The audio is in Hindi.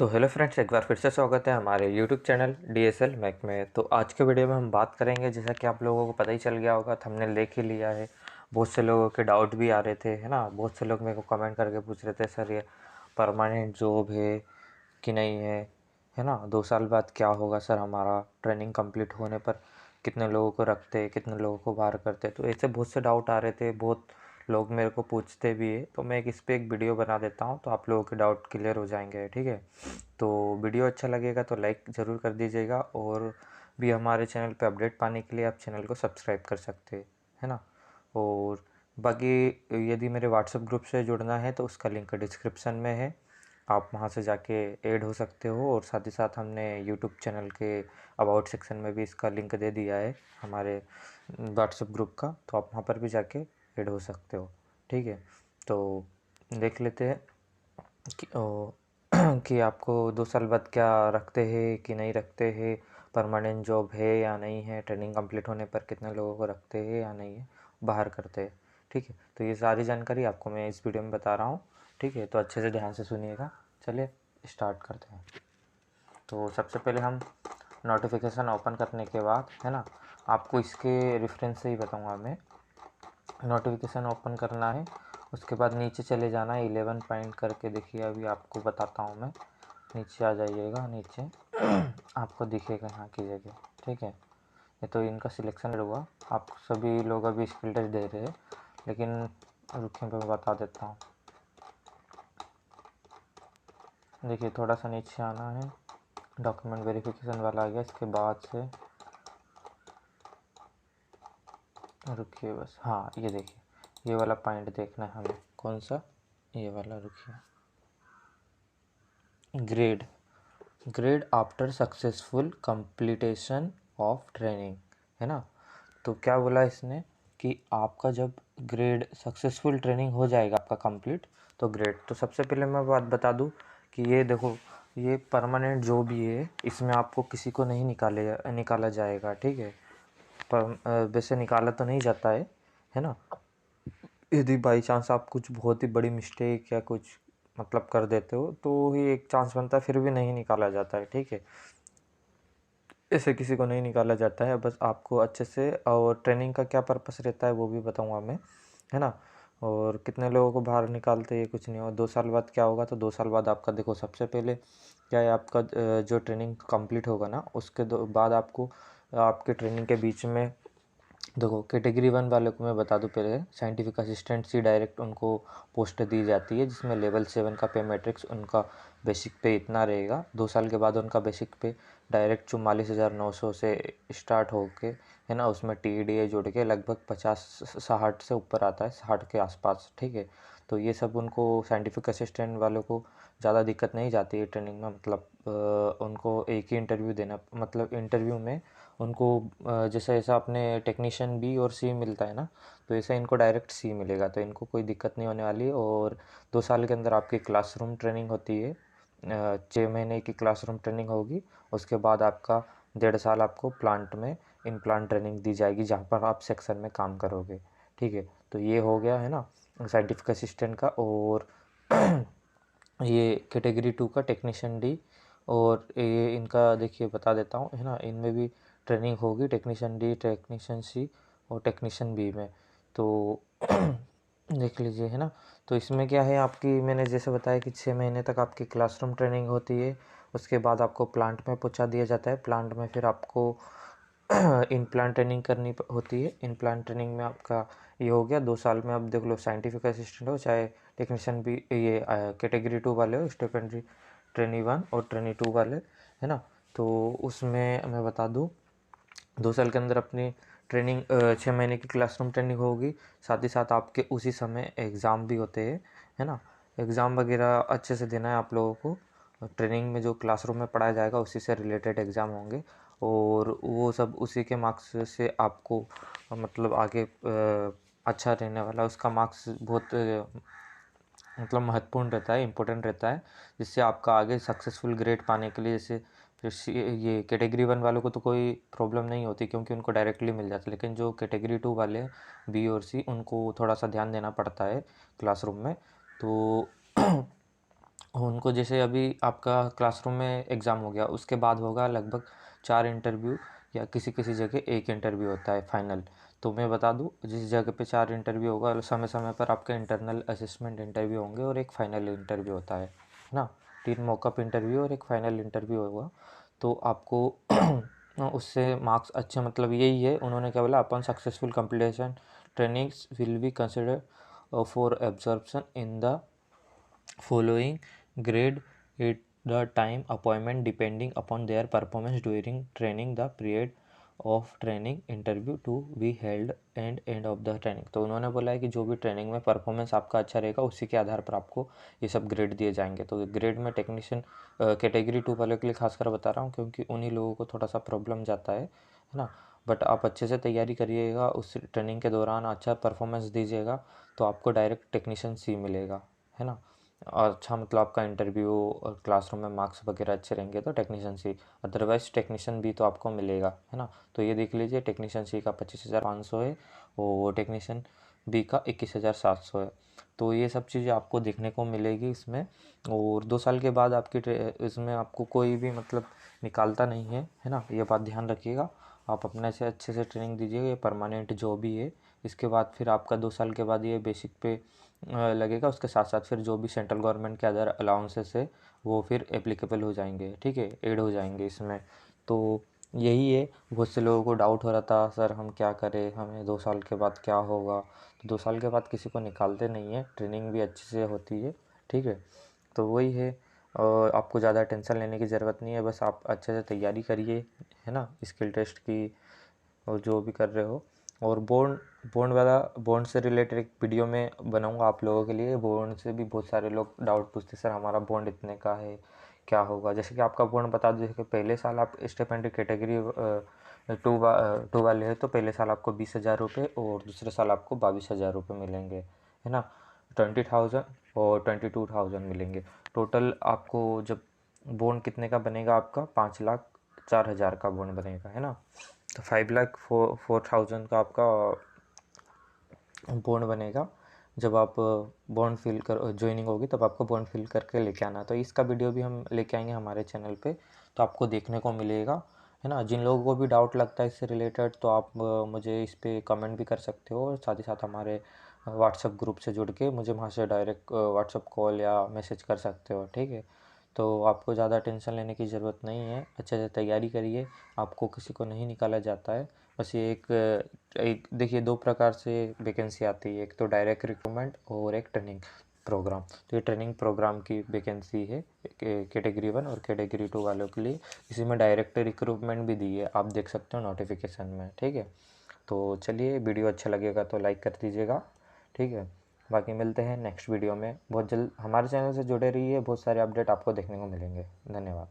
तो हेलो फ्रेंड्स, एक बार फिर से स्वागत है हमारे यूट्यूब चैनल डीएसएल मैक में। तो आज के वीडियो में हम बात करेंगे, जैसा कि आप लोगों को पता ही चल गया होगा, थंबनेल देख ही लिया है। बहुत से लोगों के डाउट भी आ रहे थे, है ना। बहुत से लोग मेरे को कमेंट करके पूछ रहे थे, सर ये परमानेंट जॉब है कि नहीं है ना। 2 साल बाद क्या होगा सर, हमारा ट्रेनिंग कंप्लीट होने पर कितने लोगों को रखते, कितने लोगों को बाहर करते। तो ऐसे बहुत से डाउट आ रहे थे, बहुत लोग मेरे को पूछते भी है। तो मैं इस पर एक वीडियो बना देता हूँ, तो आप लोगों के डाउट क्लियर हो जाएंगे, ठीक है। तो वीडियो अच्छा लगेगा तो लाइक ज़रूर कर दीजिएगा, और भी हमारे चैनल पे अपडेट पाने के लिए आप चैनल को सब्सक्राइब कर सकते हैं, है ना। और बाकी यदि मेरे व्हाट्सएप ग्रुप से जुड़ना है तो उसका लिंक डिस्क्रिप्शन में है, आप वहाँ से जाके ऐड हो सकते हो। और साथ ही साथ हमने यूट्यूब चैनल के अबाउट सेक्शन में भी इसका लिंक दे दिया है हमारे व्हाट्सएप ग्रुप का, तो आप वहाँ पर भी जाके ऐड हो सकते हो, ठीक है। तो देख लेते हैं कि कि आपको 2 साल बाद क्या रखते हैं कि नहीं रखते हैं, परमानेंट जॉब है या नहीं है, ट्रेनिंग कंप्लीट होने पर कितने लोगों को रखते हैं या नहीं है, बाहर करते हैं, ठीक है। तो ये सारी जानकारी आपको मैं इस वीडियो में बता रहा हूँ, ठीक है। तो अच्छे से ध्यान से सुनिएगा। चलिए स्टार्ट करते हैं। तो सबसे पहले हम नोटिफिकेशन ओपन करने के बाद, है ना, आपको इसके रेफरेंस से ही बताऊँगा मैं। नोटिफिकेशन ओपन करना है, उसके बाद नीचे चले जाना है, 11 पॉइंट करके देखिए, अभी आपको बताता हूँ मैं। नीचे आ जाइएगा, नीचे आपको दिखेगा यहाँ की जगह, ठीक है। ये तो इनका सिलेक्शन हुआ, आप सभी लोग अभी स्किल टेस्ट दे रहे हैं, लेकिन रुकिए मैं बता देता हूँ। देखिए थोड़ा सा नीचे आना है, डॉक्यूमेंट वेरिफिकेशन वाला आ गया, इसके बाद से रुकिए बस, हाँ ये देखिए, ये वाला पॉइंट देखना है हमें, कौन सा, ये वाला। रुकिए, grade grade after successful completion of training, है ना। तो क्या बोला इसने कि आपका जब ग्रेड सक्सेसफुल ट्रेनिंग हो जाएगा आपका कंप्लीट, तो ग्रेड। तो सबसे पहले मैं बात बता दूं कि ये देखो, ये परमानेंट जो भी है इसमें आपको किसी को नहीं निकाला जाएगा, ठीक है। पर वैसे निकाला तो नहीं जाता है ना। यदि बाई चांस आप कुछ बहुत ही बड़ी मिस्टेक या कुछ मतलब कर देते हो तो ही एक चांस बनता है, फिर भी नहीं निकाला जाता है, ठीक है। ऐसे किसी को नहीं निकाला जाता है, बस आपको अच्छे से। और ट्रेनिंग का क्या पर्पस रहता है वो भी बताऊंगा मैं, है ना। और कितने लोगों को बाहर निकालते हैं ये कुछ नहीं। और 2 साल बाद क्या होगा, तो 2 साल बाद आपका देखो, सबसे पहले क्या है, आपका जो ट्रेनिंग कंप्लीट होगा ना, उसके बाद आपको आपके ट्रेनिंग के बीच में देखो, कैटेगरी 1 वाले को मैं बता दूं पहले, साइंटिफिक असिस्टेंट से डायरेक्ट उनको पोस्ट दी जाती है, जिसमें लेवल 7 का पे मैट्रिक्स उनका बेसिक पे इतना रहेगा। 2 साल के बाद उनका बेसिक पे डायरेक्ट 44,900 से स्टार्ट होके, है ना, उसमें TDA जोड़ के लगभग 50-60 से ऊपर आता है, 60 के आसपास, ठीक है। तो ये सब उनको साइंटिफिक असिस्टेंट वालों को ज़्यादा दिक्कत नहीं जाती है ट्रेनिंग में, मतलब उनको एक ही इंटरव्यू देना, मतलब इंटरव्यू में उनको जैसे ऐसा अपने टेक्नीशियन बी और सी मिलता है ना, तो ऐसा इनको डायरेक्ट सी मिलेगा, तो इनको कोई दिक्कत नहीं होने वाली। और 2 साल के अंदर आपकी क्लासरूम ट्रेनिंग होती है, 6 महीने की क्लासरूम ट्रेनिंग होगी। उसके बाद आपका 1.5 साल आपको प्लांट में इन प्लांट ट्रेनिंग दी जाएगी, जहाँ पर आप सेक्शन में काम करोगे, ठीक है। तो ये हो गया, है ना, साइंटिफिक असिस्टेंट का। और ये कैटेगरी 2 का टेक्नीशियन डी, और ये इनका देखिए बता देता हूँ, है ना, इनमें भी ट्रेनिंग होगी, टेक्नीशियन डी, टेक्नीशियन सी और टेक्नीशियन बी में। तो देख लीजिए, है ना। तो इसमें क्या है, आपकी मैंने जैसे बताया कि 6 महीने तक आपकी क्लासरूम ट्रेनिंग होती है। उसके बाद आपको प्लांट में पहुंचा दिया जाता है, प्लांट में फिर आपको इन प्लांट ट्रेनिंग करनी होती है। इन प्लांट ट्रेनिंग में आपका ये हो गया 2 साल में। अब देख लो, साइंटिफिक असिस्टेंट हो चाहे टेक्नीशियन भी, ये कैटेगरी 2 वाले हो, स्टेपेंट्री ट्रेनी 1 और ट्रेनी 2 वाले, है ना। तो उसमें मैं बता दूँ, 2 साल के अंदर अपनी ट्रेनिंग 6 महीने की क्लासरूम ट्रेनिंग होगी। साथ ही साथ आपके उसी समय एग्ज़ाम भी होते हैं, है ना। एग्ज़ाम वगैरह अच्छे से देना है आप लोगों को। ट्रेनिंग में जो क्लासरूम में पढ़ाया जाएगा उसी से रिलेटेड एग्ज़ाम होंगे, और वो सब उसी के मार्क्स से आपको मतलब आगे अच्छा रहने वाला, उसका मार्क्स बहुत मतलब महत्वपूर्ण रहता है, इम्पोर्टेंट रहता है, जिससे आपका आगे सक्सेसफुल ग्रेड पाने के लिए, जैसे ये कैटेगरी 1 वालों को तो कोई प्रॉब्लम नहीं होती क्योंकि उनको डायरेक्टली मिल जाता है, लेकिन जो कैटेगरी 2 वाले बी और सी, उनको थोड़ा सा ध्यान देना पड़ता है क्लासरूम में। तो उनको जैसे अभी आपका क्लासरूम में एग्ज़ाम हो गया, उसके बाद होगा लगभग 4 इंटरव्यू या किसी किसी जगह 1 इंटरव्यू होता है फाइनल। तो मैं बता दूँ, जिस जगह पे 4 इंटरव्यू होगा, समय समय पर आपके इंटरनल असेसमेंट इंटरव्यू होंगे और एक फाइनल इंटरव्यू होता है ना। 3 मॉकअप इंटरव्यू और एक फाइनल इंटरव्यू होगा। तो आपको उससे मार्क्स अच्छे, मतलब यही है उन्होंने क्या बोला, upon successful completion trainings will be consider for absorption in the following grade at the time appointment depending upon their performance during training the period of training interview to be held and end of the training। तो उन्होंने बोला है कि जो भी ट्रेनिंग में परफॉर्मेंस आपका अच्छा रहेगा उसी के आधार पर आपको ये सब ग्रेड दिए जाएंगे। तो ग्रेड में टेक्नीशियन कैटेगरी 2 वालों के लिए खासकर बता रहा हूँ, क्योंकि उन्हीं लोगों को थोड़ा सा प्रॉब्लम जाता है ना। बट आप अच्छे से तैयारी करिएगा, उस ट्रेनिंग के दौरान अच्छा परफॉर्मेंस दीजिएगा तो आपको डायरेक्ट टेक्नीशियन सी मिलेगा, है ना। और अच्छा, मतलब आपका इंटरव्यू और क्लासरूम में मार्क्स वगैरह अच्छे रहेंगे तो technician C, otherwise technician B तो आपको मिलेगा, है ना। तो ये देख लीजिए, टेक्नीशियन सी का 25,500 है और टेक्नीशियन बी का 21,700 है। तो ये सब चीज़ें आपको देखने को मिलेगी इसमें। और 2 साल के बाद आपकी इसमें आपको कोई भी मतलब निकालता नहीं है ना, ये बात ध्यान रखिएगा। आप अपने से अच्छे से ट्रेनिंग दीजिएगा, ये परमानेंट जॉब ही है। इसके बाद फिर आपका 2 साल के बाद ये बेसिक पे लगेगा, उसके साथ साथ फिर जो भी सेंट्रल गवर्नमेंट के अदर अलाउंसेस है वो फिर एप्लीकेबल हो जाएंगे, ठीक है, ऐड हो जाएंगे इसमें। तो यही है, बहुत से लोगों को डाउट हो रहा था सर हम क्या करें, हमें 2 साल के बाद क्या होगा। तो 2 साल के बाद किसी को निकालते नहीं है, ट्रेनिंग भी अच्छे से होती है, ठीक है। तो वही है, और आपको ज़्यादा टेंशन लेने की ज़रूरत नहीं है, बस आप अच्छे से तैयारी करिए, है ना, स्किल टेस्ट की और जो भी कर रहे हो। और बॉन्ड से रिलेटेड एक वीडियो में बनाऊंगा आप लोगों के लिए। बॉन्ड से भी बहुत सारे लोग डाउट पूछते सर हमारा बॉन्ड इतने का है, क्या होगा। जैसे कि आपका बॉन्ड बता दो, जैसे कि पहले साल आप स्टिपेंड कैटेगरी 2 वाले हैं तो पहले साल आपको 20,000 रुपये और दूसरे साल आपको 22,000 रुपये मिलेंगे, है ना। 20,000 और 22,000 मिलेंगे टोटल आपको। जब बॉन्ड कितने का बनेगा आपका, 5,04,000 का बॉन्ड बनेगा, है ना। तो 5,04,000 का आपका बॉन्ड बनेगा। जब आप बॉन्ड फिल कर ज्वाइनिंग होगी तब आपको बॉन्ड फिल करके लेके आना। तो इसका वीडियो भी हम लेके आएंगे हमारे चैनल पे, तो आपको देखने को मिलेगा, है ना। जिन लोगों को भी डाउट लगता है इससे रिलेटेड तो आप मुझे इस पे कमेंट भी कर सकते हो, और साथ ही साथ हमारे व्हाट्सएप ग्रुप से जुड़ के मुझे वहाँ से डायरेक्ट व्हाट्सएप कॉल या मैसेज कर सकते हो, ठीक है। तो आपको ज़्यादा टेंशन लेने की ज़रूरत नहीं है, अच्छे से तैयारी करिए, आपको किसी को नहीं निकाला जाता है। बस ये एक देखिए, 2 प्रकार से वैकेंसी आती है, एक तो डायरेक्ट रिक्रूटमेंट और एक ट्रेनिंग प्रोग्राम। तो ये ट्रेनिंग प्रोग्राम की वैकेंसी है कैटेगरी 1 और कैटेगरी 2 वालों के लिए। इसी में डायरेक्ट रिक्रूटमेंट भी दी है, आप देख सकते हो नोटिफिकेशन में, ठीक है। तो चलिए, वीडियो अच्छा लगेगा तो लाइक कर दीजिएगा, ठीक है। बाकी मिलते हैं नेक्स्ट वीडियो में बहुत जल्द। हमारे चैनल से जुड़े रहिए, बहुत सारे अपडेट आपको देखने को मिलेंगे। धन्यवाद।